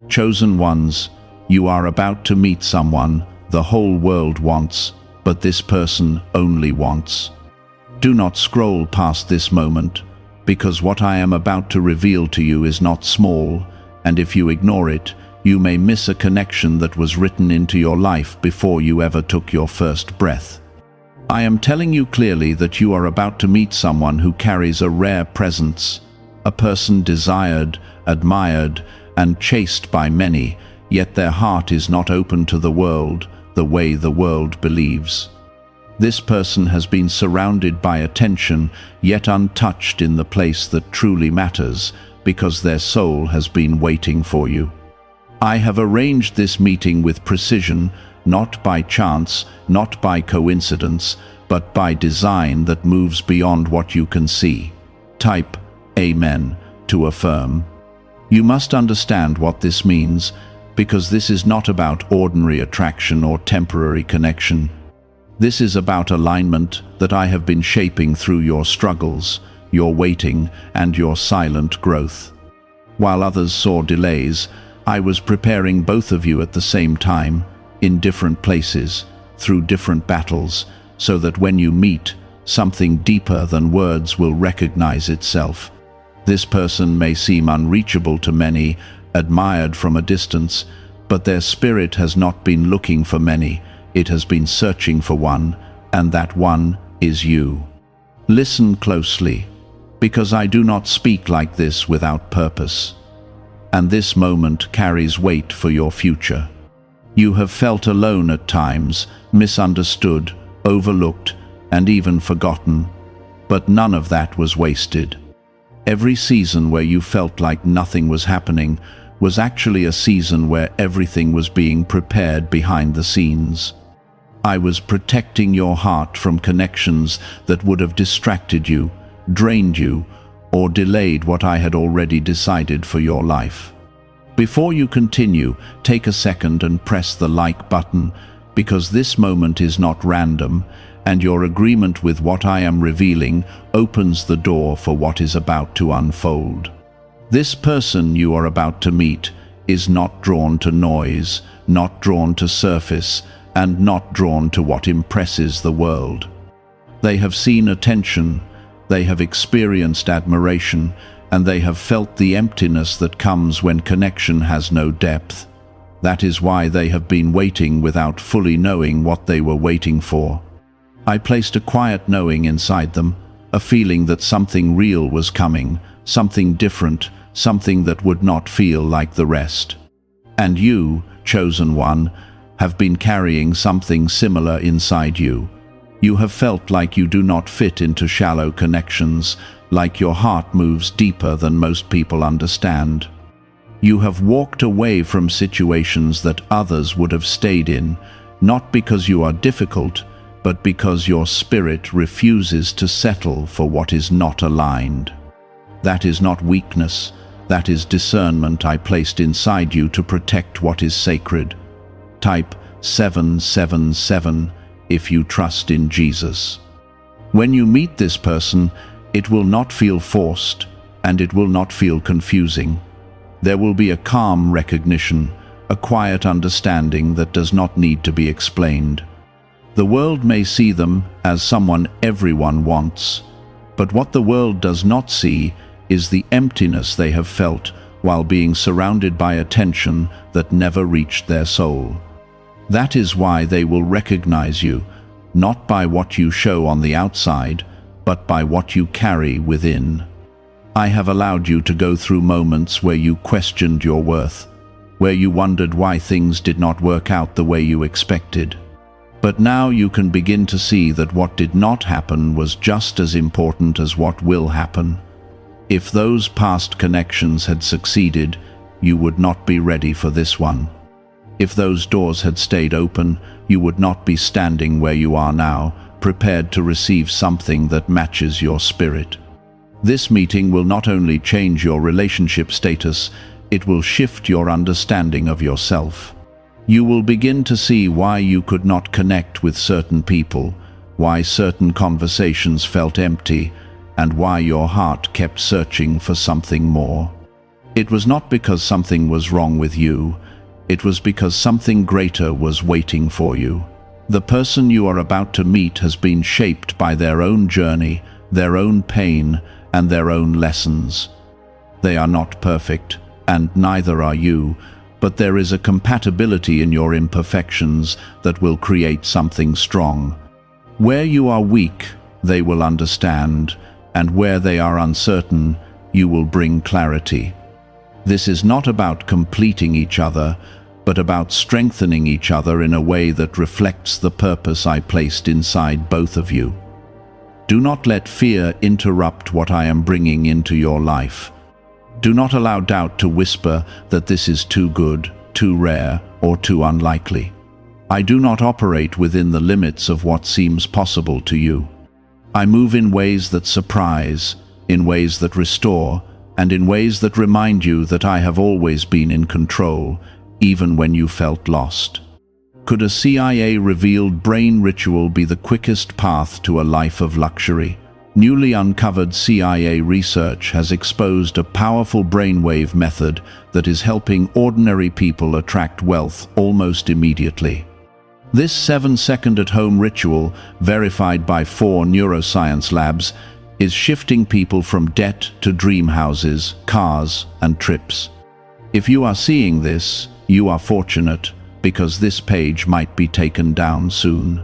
Chosen ones, you are about to meet someone the whole world wants, but this person only wants. Do not scroll past this moment, because what I am about to reveal to you is not small, and if you ignore it, you may miss a connection that was written into your life before you ever took your first breath. I am telling you clearly that you are about to meet someone who carries a rare presence, a person desired, admired, and chased by many, yet their heart is not open to the world the way the world believes. This person has been surrounded by attention, yet untouched in the place that truly matters, because their soul has been waiting for you. I have arranged this meeting with precision, not by chance, not by coincidence, but by design that moves beyond what you can see. Type Amen to affirm. You must understand what this means, because this is not about ordinary attraction or temporary connection. This is about alignment that I have been shaping through your struggles, your waiting, and your silent growth. While others saw delays, I was preparing both of you at the same time, in different places, through different battles, so that when you meet, something deeper than words will recognize itself. This person may seem unreachable to many, admired from a distance, but their spirit has not been looking for many. It has been searching for one, and that one is you. Listen closely, because I do not speak like this without purpose. And this moment carries weight for your future. You have felt alone at times, misunderstood, overlooked, and even forgotten. But none of that was wasted. Every season where you felt like nothing was happening was actually a season where everything was being prepared behind the scenes. I was protecting your heart from connections that would have distracted you, drained you, or delayed what I had already decided for your life. Before you continue, take a second and press the like button, because this moment is not random, and your agreement with what I am revealing opens the door for what is about to unfold. This person you are about to meet is not drawn to noise, not drawn to surface, and not drawn to what impresses the world. They have seen attention, they have experienced admiration, and they have felt the emptiness that comes when connection has no depth. That is why they have been waiting without fully knowing what they were waiting for. I placed a quiet knowing inside them, a feeling that something real was coming, something different, something that would not feel like the rest. And you, chosen one, have been carrying something similar inside you. You have felt like you do not fit into shallow connections, like your heart moves deeper than most people understand. You have walked away from situations that others would have stayed in, not because you are difficult, but because your spirit refuses to settle for what is not aligned. That is not weakness, that is discernment I placed inside you to protect what is sacred. Type 777 if you trust in Jesus. When you meet this person, it will not feel forced, and it will not feel confusing. There will be a calm recognition, a quiet understanding that does not need to be explained. The world may see them as someone everyone wants, but what the world does not see is the emptiness they have felt while being surrounded by attention that never reached their soul. That is why they will recognize you, not by what you show on the outside, but by what you carry within. I have allowed you to go through moments where you questioned your worth, where you wondered why things did not work out the way you expected. But now you can begin to see that what did not happen was just as important as what will happen. If those past connections had succeeded, you would not be ready for this one. If those doors had stayed open, you would not be standing where you are now, prepared to receive something that matches your spirit. This meeting will not only change your relationship status, it will shift your understanding of yourself. You will begin to see why you could not connect with certain people, why certain conversations felt empty, and why your heart kept searching for something more. It was not because something was wrong with you, it was because something greater was waiting for you. The person you are about to meet has been shaped by their own journey, their own pain, and their own lessons. They are not perfect, and neither are you, but there is a compatibility in your imperfections that will create something strong. Where you are weak, they will understand, and where they are uncertain, you will bring clarity. This is not about completing each other, but about strengthening each other in a way that reflects the purpose I placed inside both of you. Do not let fear interrupt what I am bringing into your life. Do not allow doubt to whisper that this is too good, too rare, or too unlikely. I do not operate within the limits of what seems possible to you. I move in ways that surprise, in ways that restore, and in ways that remind you that I have always been in control, even when you felt lost. Could a CIA-revealed brain ritual be the quickest path to a life of luxury? Newly uncovered CIA research has exposed a powerful brainwave method that is helping ordinary people attract wealth almost immediately. This 7-second at-home ritual, verified by 4 neuroscience labs, is shifting people from debt to dream houses, cars, and trips. If you are seeing this, you are fortunate, because this page might be taken down soon.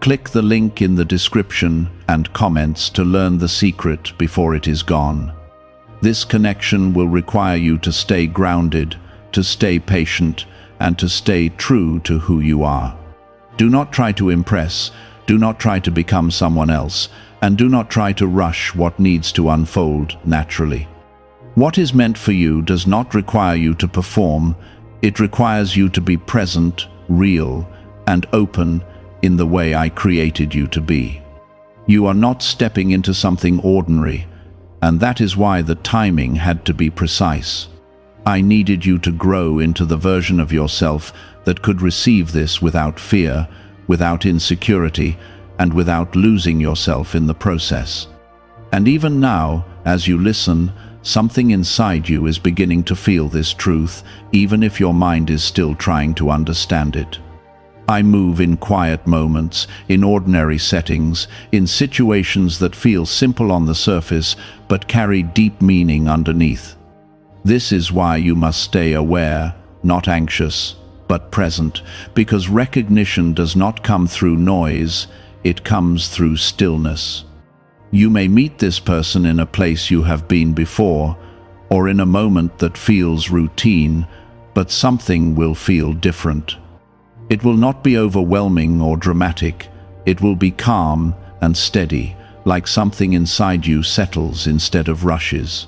Click the link in the description and comments to learn the secret before it is gone. This connection will require you to stay grounded, to stay patient, and to stay true to who you are. Do not try to impress, do not try to become someone else, and do not try to rush what needs to unfold naturally. What is meant for you does not require you to perform, it requires you to be present, real, and open in the way I created you to be. You are not stepping into something ordinary, and that is why the timing had to be precise. I needed you to grow into the version of yourself that could receive this without fear, without insecurity, and without losing yourself in the process. And even now, as you listen, something inside you is beginning to feel this truth, even if your mind is still trying to understand it. I move in quiet moments, in ordinary settings, in situations that feel simple on the surface, but carry deep meaning underneath. This is why you must stay aware, not anxious, but present, because recognition does not come through noise, it comes through stillness. You may meet this person in a place you have been before, or in a moment that feels routine, but something will feel different. It will not be overwhelming or dramatic, it will be calm and steady, like something inside you settles instead of rushes.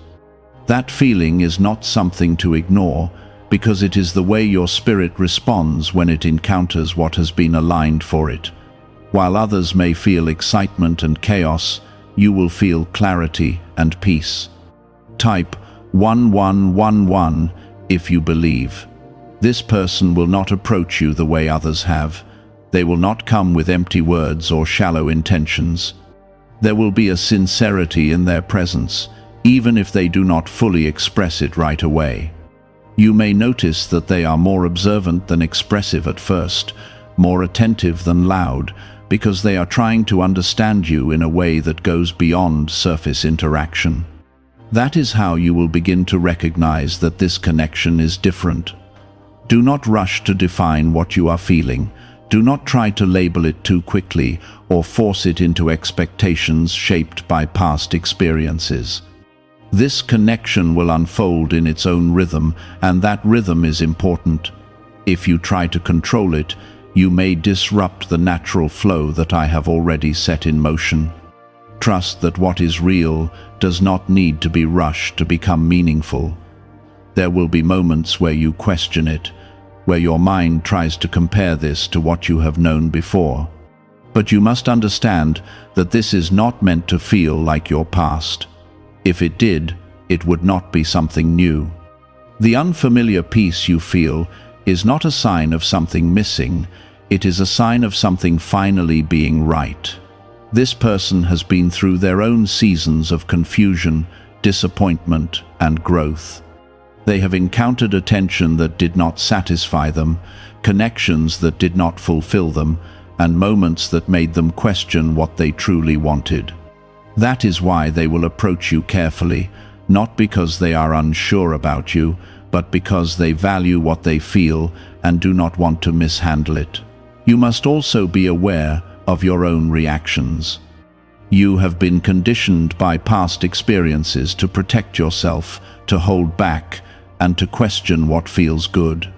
That feeling is not something to ignore, because it is the way your spirit responds when it encounters what has been aligned for it. While others may feel excitement and chaos, you will feel clarity and peace. Type 1111 if you believe. This person will not approach you the way others have. They will not come with empty words or shallow intentions. There will be a sincerity in their presence, even if they do not fully express it right away. You may notice that they are more observant than expressive at first, more attentive than loud, because they are trying to understand you in a way that goes beyond surface interaction. That is how you will begin to recognize that this connection is different. Do not rush to define what you are feeling. Do not try to label it too quickly or force it into expectations shaped by past experiences. This connection will unfold in its own rhythm, and that rhythm is important. If you try to control it, you may disrupt the natural flow that I have already set in motion. Trust that what is real does not need to be rushed to become meaningful. There will be moments where you question it, where your mind tries to compare this to what you have known before. But you must understand that this is not meant to feel like your past. If it did, it would not be something new. The unfamiliar peace you feel is not a sign of something missing, it is a sign of something finally being right. This person has been through their own seasons of confusion, disappointment, and growth. They have encountered attention that did not satisfy them, connections that did not fulfill them, and moments that made them question what they truly wanted. That is why they will approach you carefully, not because they are unsure about you, but because they value what they feel and do not want to mishandle it. You must also be aware of your own reactions. You have been conditioned by past experiences to protect yourself, to hold back, and to question what feels good.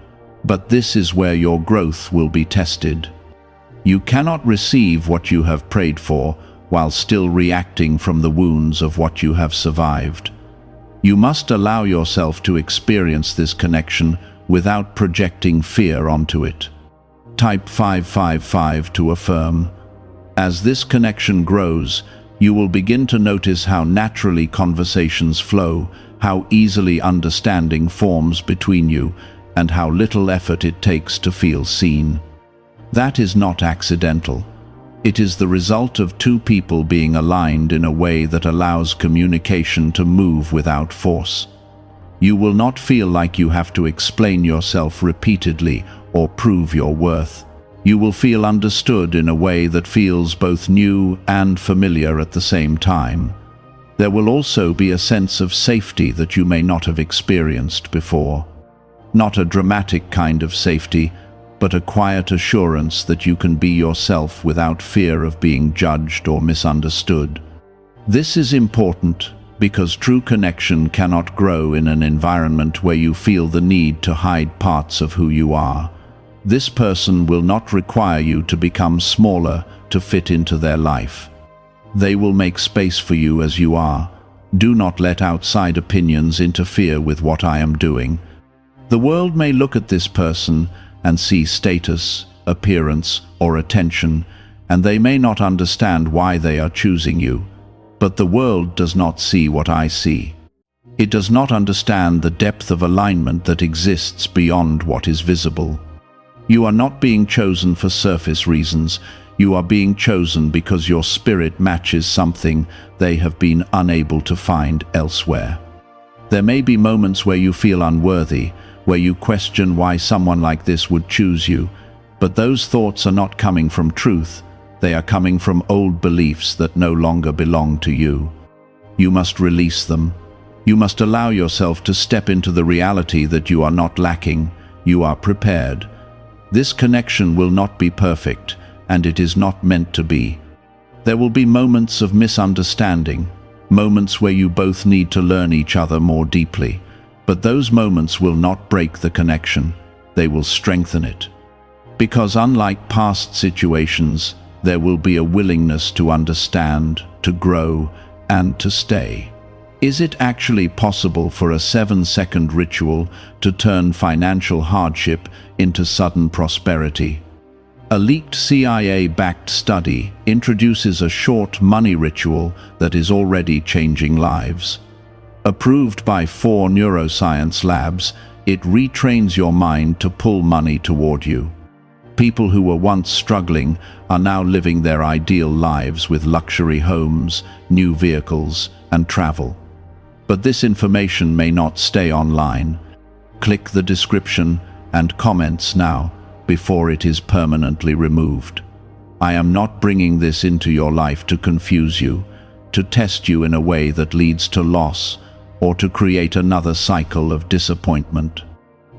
But this is where your growth will be tested. You cannot receive what you have prayed for while still reacting from the wounds of what you have survived. You must allow yourself to experience this connection without projecting fear onto it. Type 555 to affirm. As this connection grows, you will begin to notice how naturally conversations flow, how easily understanding forms between you, and how little effort it takes to feel seen. That is not accidental. It is the result of two people being aligned in a way that allows communication to move without force. You will not feel like you have to explain yourself repeatedly or prove your worth. You will feel understood in a way that feels both new and familiar at the same time. There will also be a sense of safety that you may not have experienced before. Not a dramatic kind of safety, but a quiet assurance that you can be yourself without fear of being judged or misunderstood. This is important because true connection cannot grow in an environment where you feel the need to hide parts of who you are. This person will not require you to become smaller to fit into their life. They will make space for you as you are. Do not let outside opinions interfere with what I am doing. The world may look at this person and see status, appearance, or attention, and they may not understand why they are choosing you. But the world does not see what I see. It does not understand the depth of alignment that exists beyond what is visible. You are not being chosen for surface reasons. You are being chosen because your spirit matches something they have been unable to find elsewhere. There may be moments where you feel unworthy, where you question why someone like this would choose you, but those thoughts are not coming from truth. They are coming from old beliefs that no longer belong to you. You must release them. You must allow yourself to step into the reality that you are not lacking. You are prepared. This connection will not be perfect, and it is not meant to be. There will be moments of misunderstanding, moments where you both need to learn each other more deeply. But those moments will not break the connection. They will strengthen it. Because unlike past situations, there will be a willingness to understand, to grow, and to stay. Is it actually possible for a 7-second ritual to turn financial hardship into sudden prosperity? A leaked CIA-backed study introduces a short money ritual that is already changing lives. Approved by 4 neuroscience labs, it retrains your mind to pull money toward you. People who were once struggling are now living their ideal lives with luxury homes, new vehicles, and travel. But this information may not stay online. Click the description and comments now before it is permanently removed. I am not bringing this into your life to confuse you, to test you in a way that leads to loss, or to create another cycle of disappointment.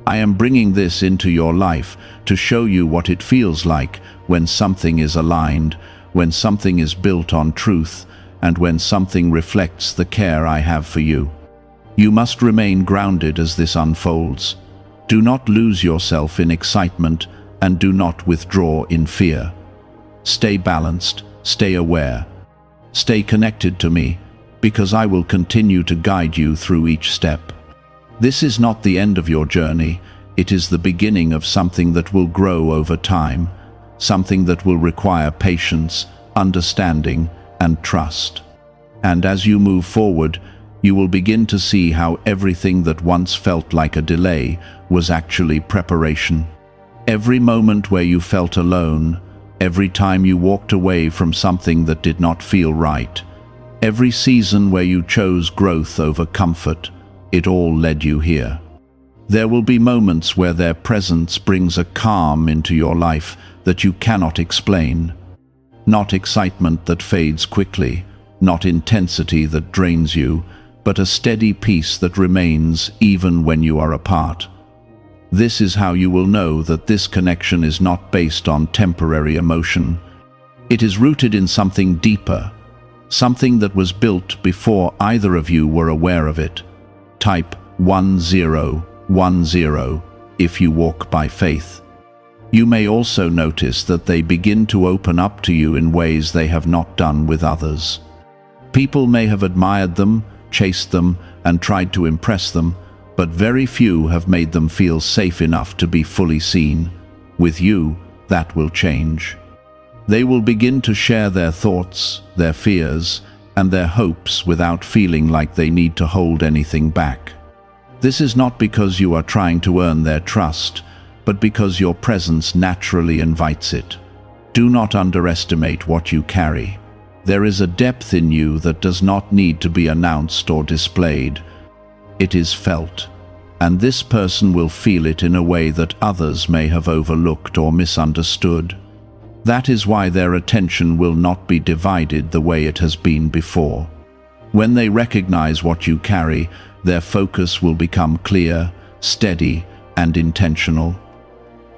I am bringing this into your life to show you what it feels like when something is aligned, when something is built on truth, and when something reflects the care I have for you. You must remain grounded as this unfolds. Do not lose yourself in excitement, and do not withdraw in fear. Stay balanced, stay aware. Stay connected to me, because I will continue to guide you through each step. This is not the end of your journey. It is the beginning of something that will grow over time, something that will require patience, understanding, and trust. And as you move forward, you will begin to see how everything that once felt like a delay was actually preparation. Every moment where you felt alone, every time you walked away from something that did not feel right, every season where you chose growth over comfort, it all led you here. There will be moments where their presence brings a calm into your life that you cannot explain. Not excitement that fades quickly, not intensity that drains you, but a steady peace that remains even when you are apart. This is how you will know that this connection is not based on temporary emotion. It is rooted in something deeper, something that was built before either of you were aware of it. Type 1010 if you walk by faith. You may also notice that they begin to open up to you in ways they have not done with others. People may have admired them, chased them, and tried to impress them, but very few have made them feel safe enough to be fully seen. With you, that will change. They will begin to share their thoughts, their fears, and their hopes without feeling like they need to hold anything back. This is not because you are trying to earn their trust, but because your presence naturally invites it. Do not underestimate what you carry. There is a depth in you that does not need to be announced or displayed. It is felt, and this person will feel it in a way that others may have overlooked or misunderstood. That is why their attention will not be divided the way it has been before. When they recognize what you carry, their focus will become clear, steady, and intentional.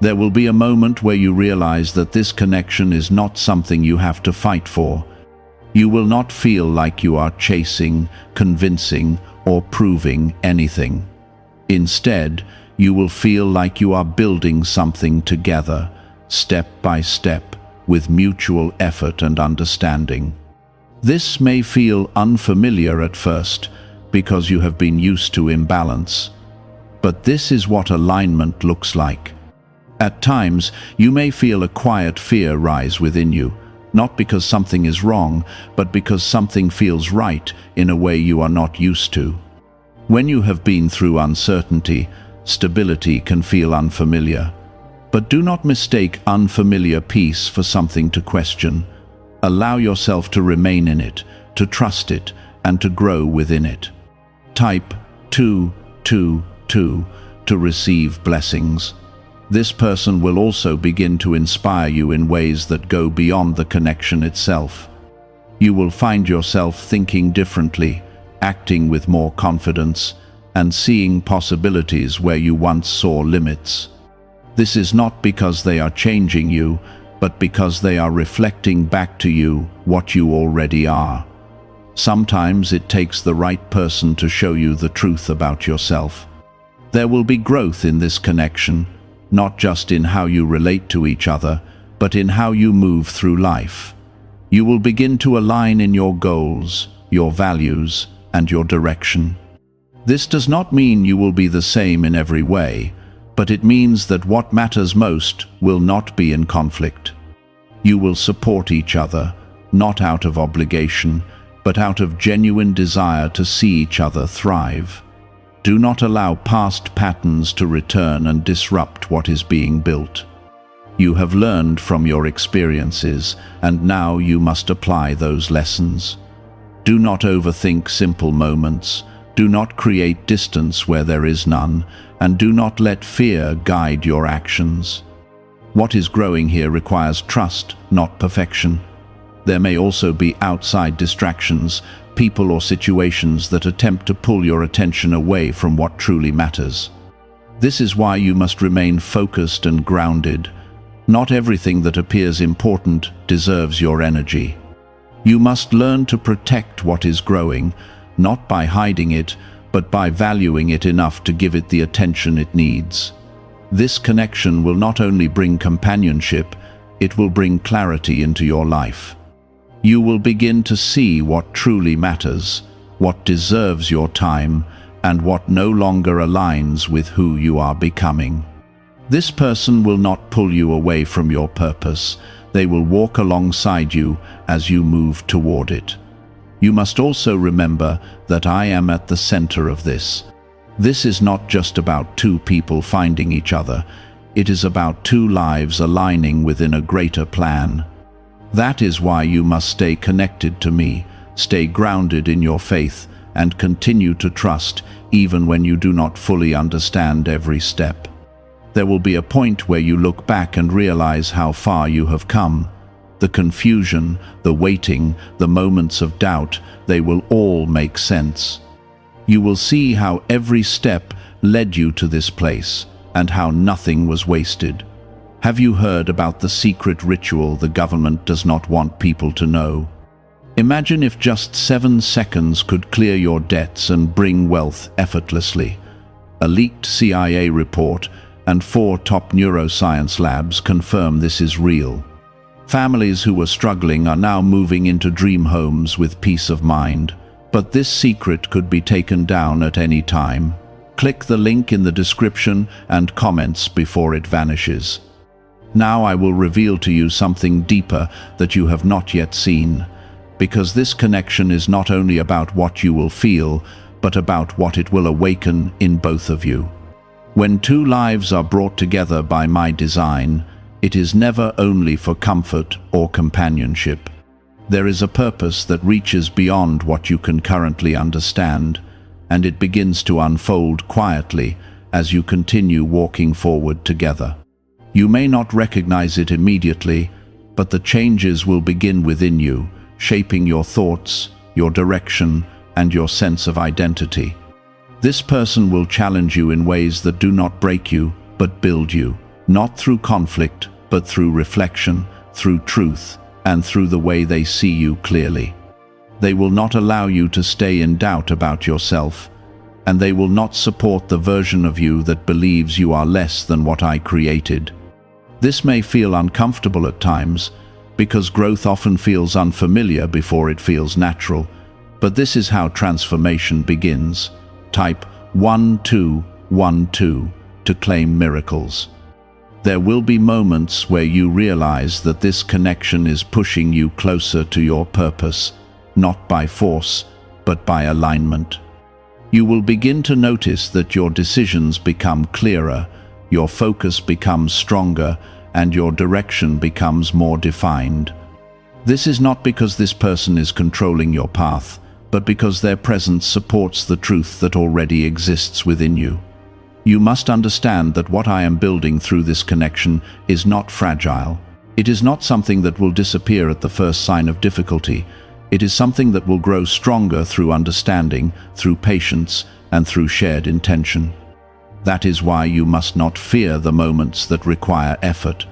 There will be a moment where you realize that this connection is not something you have to fight for. You will not feel like you are chasing, convincing, or proving anything. Instead, you will feel like you are building something together, step by step, with mutual effort and understanding. This may feel unfamiliar at first, because you have been used to imbalance. But this is what alignment looks like. At times, you may feel a quiet fear rise within you, not because something is wrong, but because something feels right in a way you are not used to. When you have been through uncertainty, stability can feel unfamiliar. But do not mistake unfamiliar peace for something to question. Allow yourself to remain in it, to trust it, and to grow within it. Type 222 to receive blessings. This person will also begin to inspire you in ways that go beyond the connection itself. You will find yourself thinking differently, acting with more confidence, and seeing possibilities where you once saw limits. This is not because they are changing you, but because they are reflecting back to you what you already are. Sometimes it takes the right person to show you the truth about yourself. There will be growth in this connection, not just in how you relate to each other, but in how you move through life. You will begin to align in your goals, your values, and your direction. This does not mean you will be the same in every way, but it means that what matters most will not be in conflict. You will support each other, not out of obligation, but out of genuine desire to see each other thrive. Do not allow past patterns to return and disrupt what is being built. You have learned from your experiences, and now you must apply those lessons. Do not overthink simple moments. Do not create distance where there is none, and do not let fear guide your actions. What is growing here requires trust, not perfection. There may also be outside distractions, people or situations that attempt to pull your attention away from what truly matters. This is why you must remain focused and grounded. Not everything that appears important deserves your energy. You must learn to protect what is growing, not by hiding it, but by valuing it enough to give it the attention it needs. This connection will not only bring companionship, it will bring clarity into your life. You will begin to see what truly matters, what deserves your time, and what no longer aligns with who you are becoming. This person will not pull you away from your purpose. They will walk alongside you as you move toward it. You must also remember that I am at the center of this. This is not just about two people finding each other. It is about two lives aligning within a greater plan. That is why you must stay connected to me, stay grounded in your faith, and continue to trust even when you do not fully understand every step. There will be a point where you look back and realize how far you have come. The confusion, the waiting, the moments of doubt, they will all make sense. You will see how every step led you to this place, and how nothing was wasted. Have you heard about the secret ritual the government does not want people to know? Imagine if just 7 seconds could clear your debts and bring wealth effortlessly. A leaked CIA report and 4 top neuroscience labs confirm this is real. Families who were struggling are now moving into dream homes with peace of mind. But this secret could be taken down at any time. Click the link in the description and comments before it vanishes. Now I will reveal to you something deeper that you have not yet seen, because this connection is not only about what you will feel, but about what it will awaken in both of you. When 2 lives are brought together by my design, it is never only for comfort or companionship. There is a purpose that reaches beyond what you can currently understand, and it begins to unfold quietly as you continue walking forward together. You may not recognize it immediately, but the changes will begin within you, shaping your thoughts, your direction, and your sense of identity. This person will challenge you in ways that do not break you, but build you, not through conflict, but through reflection, through truth, and through the way they see you clearly. They will not allow you to stay in doubt about yourself, and they will not support the version of you that believes you are less than what I created. This may feel uncomfortable at times, because growth often feels unfamiliar before it feels natural, but this is how transformation begins. Type 1212 to claim miracles. There will be moments where you realize that this connection is pushing you closer to your purpose, not by force, but by alignment. You will begin to notice that your decisions become clearer, your focus becomes stronger, and your direction becomes more defined. This is not because this person is controlling your path, but because their presence supports the truth that already exists within you. You must understand that what I am building through this connection is not fragile. It is not something that will disappear at the first sign of difficulty. It is something that will grow stronger through understanding, through patience, and through shared intention. That is why you must not fear the moments that require effort.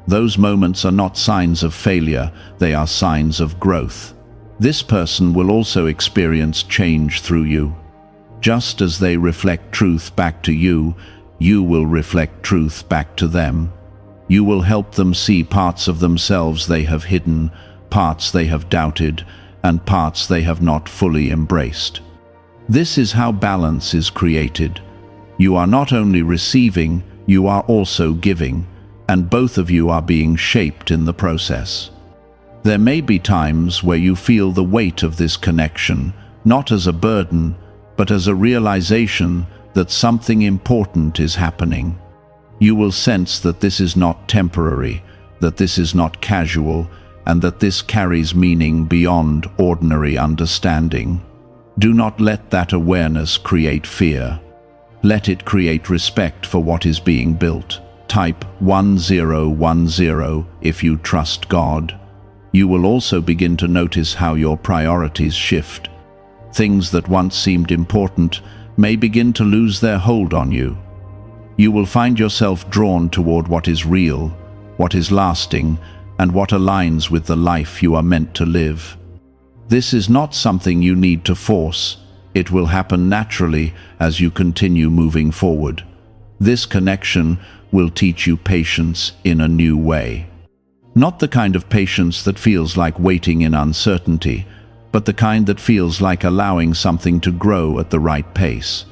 Those moments are not signs of failure, they are signs of growth. This person will also experience change through you. Just as they reflect truth back to you, you will reflect truth back to them. You will help them see parts of themselves they have hidden, parts they have doubted, and parts they have not fully embraced. This is how balance is created. You are not only receiving, you are also giving, and both of you are being shaped in the process. There may be times where you feel the weight of this connection, not as a burden, but as a realization that something important is happening. You will sense that this is not temporary, that this is not casual, and that this carries meaning beyond ordinary understanding. Do not let that awareness create fear. Let it create respect for what is being built. Type 1010 if you trust God. You will also begin to notice how your priorities shift. Things that once seemed important may begin to lose their hold on you. You will find yourself drawn toward what is real, what is lasting, and what aligns with the life you are meant to live. This is not something you need to force. It will happen naturally as you continue moving forward. This connection will teach you patience in a new way. Not the kind of patience that feels like waiting in uncertainty, but the kind that feels like allowing something to grow at the right pace.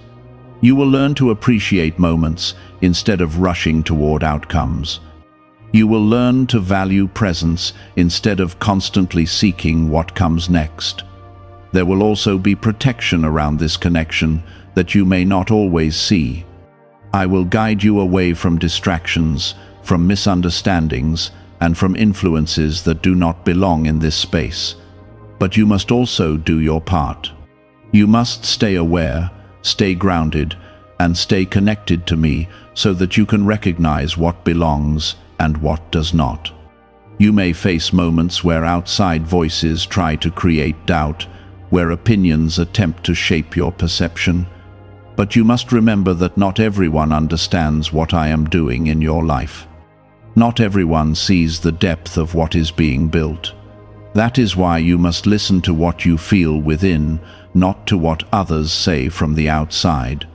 You will learn to appreciate moments instead of rushing toward outcomes. You will learn to value presence instead of constantly seeking what comes next. There will also be protection around this connection that you may not always see. I will guide you away from distractions, from misunderstandings, and from influences that do not belong in this space. But you must also do your part. You must stay aware, stay grounded, and stay connected to me so that you can recognize what belongs and what does not. You may face moments where outside voices try to create doubt, where opinions attempt to shape your perception. But you must remember that not everyone understands what I am doing in your life. Not everyone sees the depth of what is being built. That is why you must listen to what you feel within, not to what others say from the outside.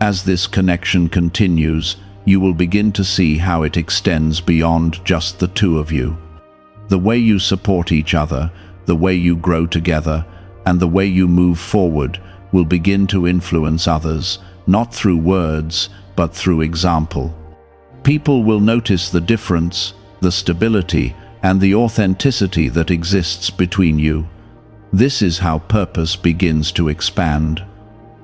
As this connection continues, you will begin to see how it extends beyond just the two of you. The way you support each other, the way you grow together, and the way you move forward will begin to influence others, not through words, but through example. People will notice the difference, the stability, and the authenticity that exists between you. This is how purpose begins to expand.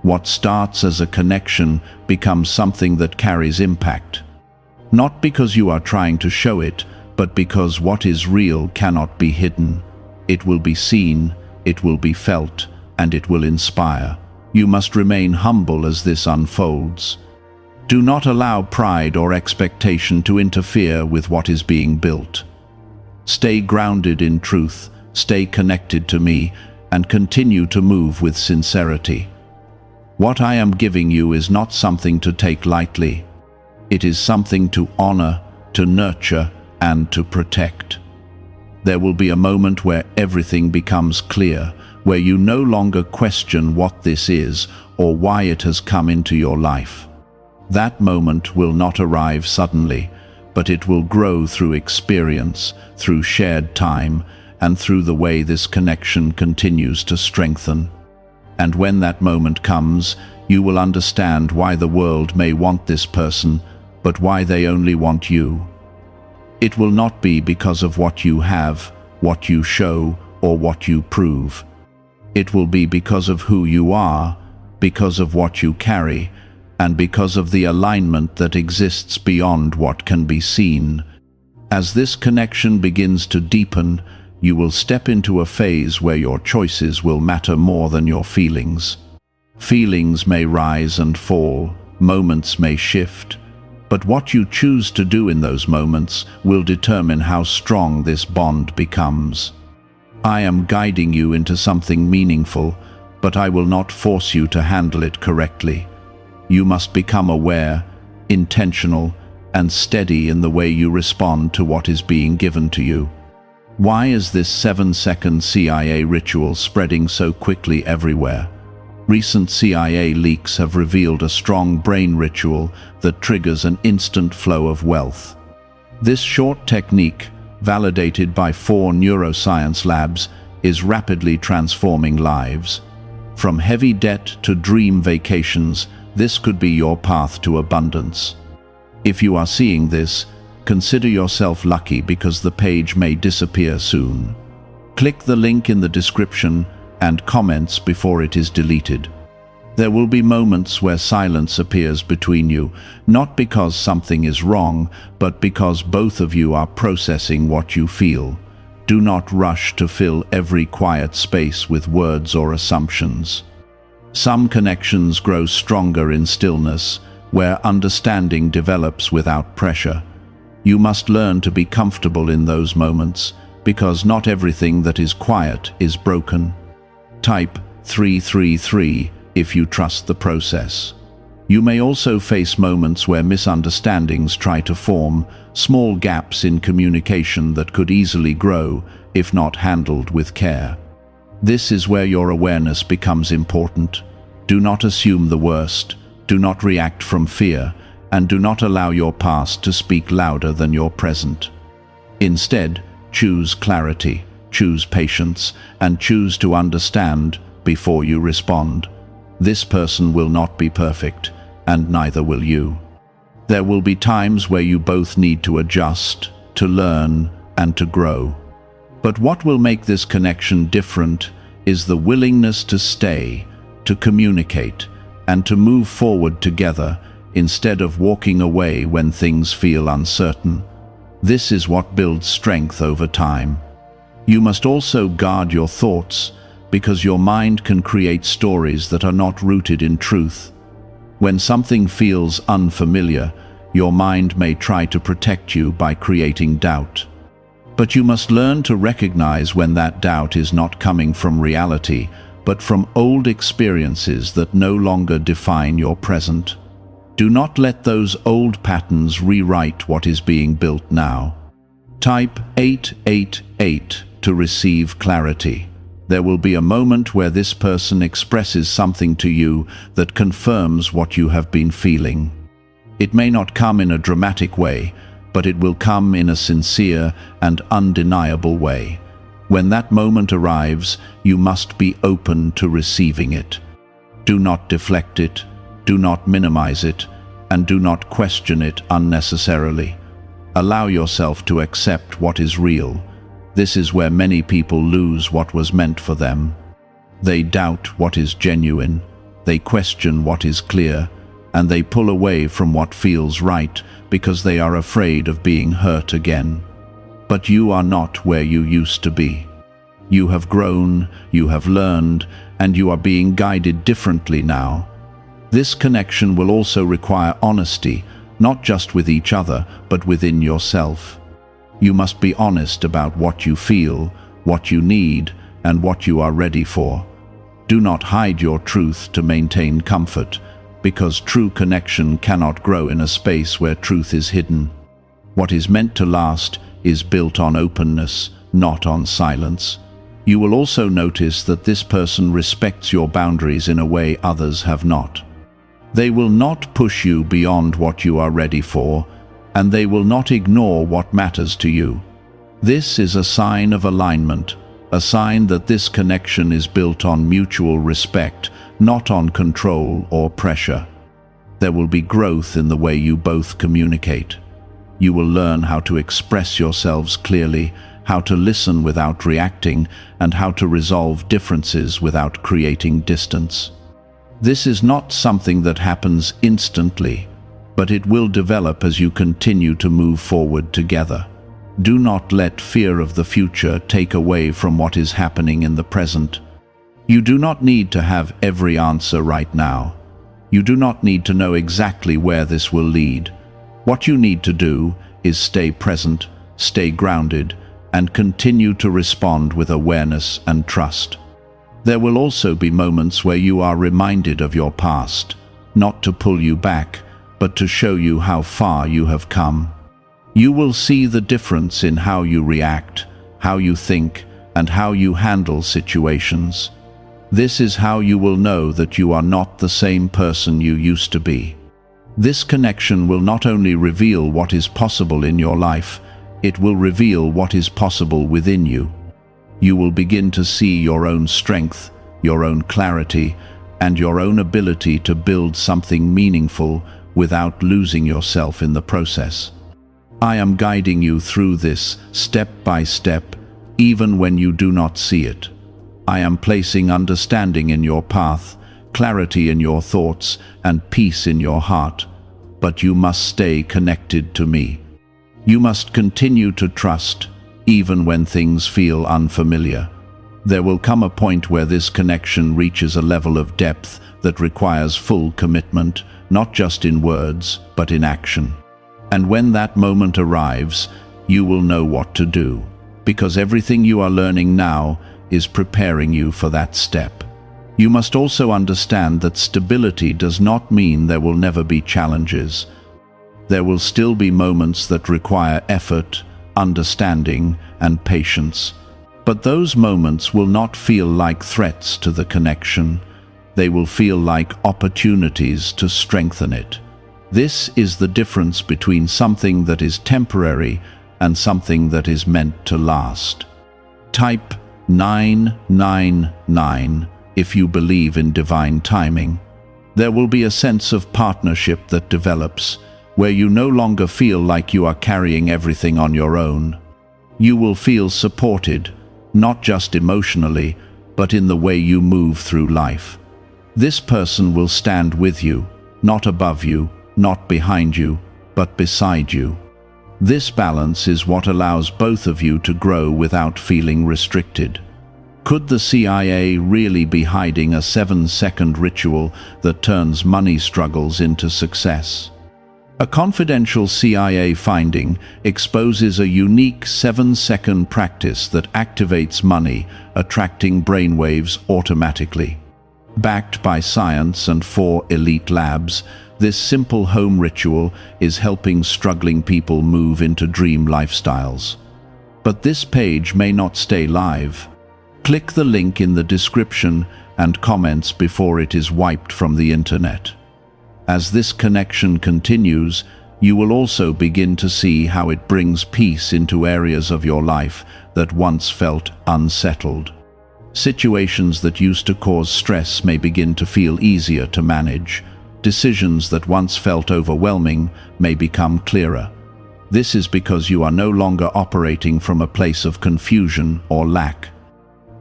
What starts as a connection becomes something that carries impact. Not because you are trying to show it, but because what is real cannot be hidden. It will be seen, it will be felt, and it will inspire. You must remain humble as this unfolds. Do not allow pride or expectation to interfere with what is being built. Stay grounded in truth, stay connected to me, and continue to move with sincerity. What I am giving you is not something to take lightly. It is something to honor, to nurture, and to protect. There will be a moment where everything becomes clear, where you no longer question what this is or why it has come into your life. That moment will not arrive suddenly, but it will grow through experience, through shared time, and through the way this connection continues to strengthen. And when that moment comes, you will understand why the world may want this person, but why they only want you. It will not be because of what you have, what you show, or what you prove. It will be because of who you are, because of what you carry, and because of the alignment that exists beyond what can be seen. As this connection begins to deepen, you will step into a phase where your choices will matter more than your feelings. Feelings may rise and fall, moments may shift, but what you choose to do in those moments will determine how strong this bond becomes. I am guiding you into something meaningful, but I will not force you to handle it correctly. You must become aware, intentional, and steady in the way you respond to what is being given to you. Why is this 7-second CIA ritual spreading so quickly everywhere? Recent CIA leaks have revealed a strong brain ritual that triggers an instant flow of wealth. This short technique, validated by 4 neuroscience labs, is rapidly transforming lives. From heavy debt to dream vacations, this could be your path to abundance. If you are seeing this, consider yourself lucky because the page may disappear soon. Click the link in the description and comments before it is deleted. There will be moments where silence appears between you, not because something is wrong, but because both of you are processing what you feel. Do not rush to fill every quiet space with words or assumptions. Some connections grow stronger in stillness, where understanding develops without pressure. You must learn to be comfortable in those moments, because not everything that is quiet is broken. Type 333 if you trust the process. You may also face moments where misunderstandings try to form, small gaps in communication that could easily grow if not handled with care. This is where your awareness becomes important. Do not assume the worst, do not react from fear, and do not allow your past to speak louder than your present. Instead, choose clarity, choose patience, and choose to understand before you respond. This person will not be perfect, and neither will you. There will be times where you both need to adjust, to learn, and to grow. But what will make this connection different is the willingness to stay, to communicate, and to move forward together instead of walking away when things feel uncertain. This is what builds strength over time. You must also guard your thoughts, because your mind can create stories that are not rooted in truth. When something feels unfamiliar, your mind may try to protect you by creating doubt. But you must learn to recognize when that doubt is not coming from reality, but from old experiences that no longer define your present. Do not let those old patterns rewrite what is being built now. Type 888 to receive clarity. There will be a moment where this person expresses something to you that confirms what you have been feeling. It may not come in a dramatic way, but it will come in a sincere and undeniable way. When that moment arrives, you must be open to receiving it. Do not deflect it, do not minimize it, and do not question it unnecessarily. Allow yourself to accept what is real. This is where many people lose what was meant for them. They doubt what is genuine, they question what is clear, and they pull away from what feels right because they are afraid of being hurt again. But you are not where you used to be. You have grown, you have learned, and you are being guided differently now. This connection will also require honesty, not just with each other, but within yourself. You must be honest about what you feel, what you need, and what you are ready for. Do not hide your truth to maintain comfort, because true connection cannot grow in a space where truth is hidden. What is meant to last is built on openness, not on silence. You will also notice that this person respects your boundaries in a way others have not. They will not push you beyond what you are ready for, and they will not ignore what matters to you. This is a sign of alignment, a sign that this connection is built on mutual respect, not on control or pressure. There will be growth in the way you both communicate. You will learn how to express yourselves clearly, how to listen without reacting, and how to resolve differences without creating distance. This is not something that happens instantly, but it will develop as you continue to move forward together. Do not let fear of the future take away from what is happening in the present. You do not need to have every answer right now. You do not need to know exactly where this will lead. What you need to do is stay present, stay grounded, and continue to respond with awareness and trust. There will also be moments where you are reminded of your past, not to pull you back, but to show you how far you have come. You will see the difference in how you react, how you think, and how you handle situations. This is how you will know that you are not the same person you used to be. This connection will not only reveal what is possible in your life, it will reveal what is possible within you. You will begin to see your own strength, your own clarity, and your own ability to build something meaningful without losing yourself in the process. I am guiding you through this step by step, even when you do not see it. I am placing understanding in your path, clarity in your thoughts, and peace in your heart. But you must stay connected to me. You must continue to trust, even when things feel unfamiliar. There will come a point where this connection reaches a level of depth that requires full commitment, not just in words, but in action. And when that moment arrives, you will know what to do, because everything you are learning now is preparing you for that step. You must also understand that stability does not mean there will never be challenges. There will still be moments that require effort, understanding, and patience. But those moments will not feel like threats to the connection. They will feel like opportunities to strengthen it. This is the difference between something that is temporary and something that is meant to last. Type 999 if you believe in divine timing. There will be a sense of partnership that develops, where you no longer feel like you are carrying everything on your own. You will feel supported, not just emotionally, but in the way you move through life. This person will stand with you, not above you, not behind you, but beside you. This balance is what allows both of you to grow without feeling restricted. Could the CIA really be hiding a 7-second ritual that turns money struggles into success? A confidential CIA finding exposes a unique 7-second practice that activates money, attracting brainwaves automatically. Backed by science and 4 elite labs, this simple home ritual is helping struggling people move into dream lifestyles. But this page may not stay live. Click the link in the description and comments before it is wiped from the internet. As this connection continues, you will also begin to see how it brings peace into areas of your life that once felt unsettled. Situations that used to cause stress may begin to feel easier to manage. Decisions that once felt overwhelming may become clearer. This is because you are no longer operating from a place of confusion or lack.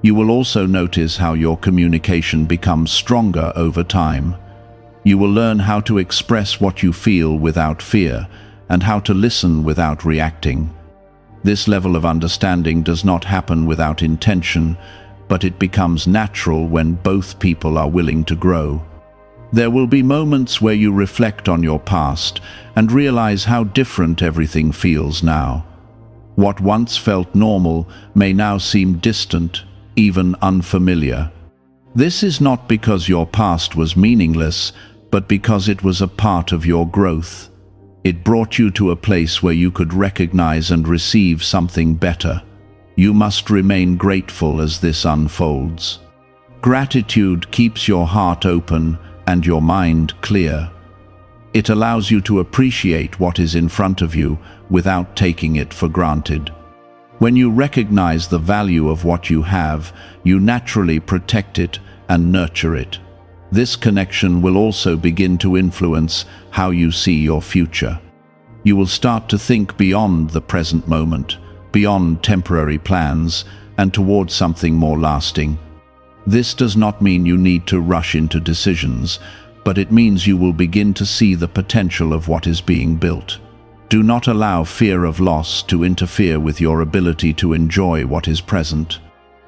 You will also notice how your communication becomes stronger over time. You will learn how to express what you feel without fear and how to listen without reacting. This level of understanding does not happen without intention, but it becomes natural when both people are willing to grow. There will be moments where you reflect on your past and realize how different everything feels now. What once felt normal may now seem distant, even unfamiliar. This is not because your past was meaningless, but because it was a part of your growth. It brought you to a place where you could recognize and receive something better. You must remain grateful as this unfolds. Gratitude keeps your heart open and your mind clear. It allows you to appreciate what is in front of you without taking it for granted. When you recognize the value of what you have, you naturally protect it and nurture it. This connection will also begin to influence how you see your future. You will start to think beyond the present moment, beyond temporary plans, and towards something more lasting. This does not mean you need to rush into decisions, but it means you will begin to see the potential of what is being built. Do not allow fear of loss to interfere with your ability to enjoy what is present.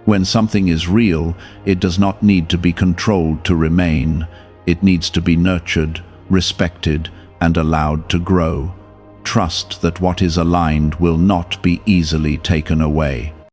When something is real, it does not need to be controlled to remain. It needs to be nurtured, respected, and allowed to grow. Trust that what is aligned will not be easily taken away.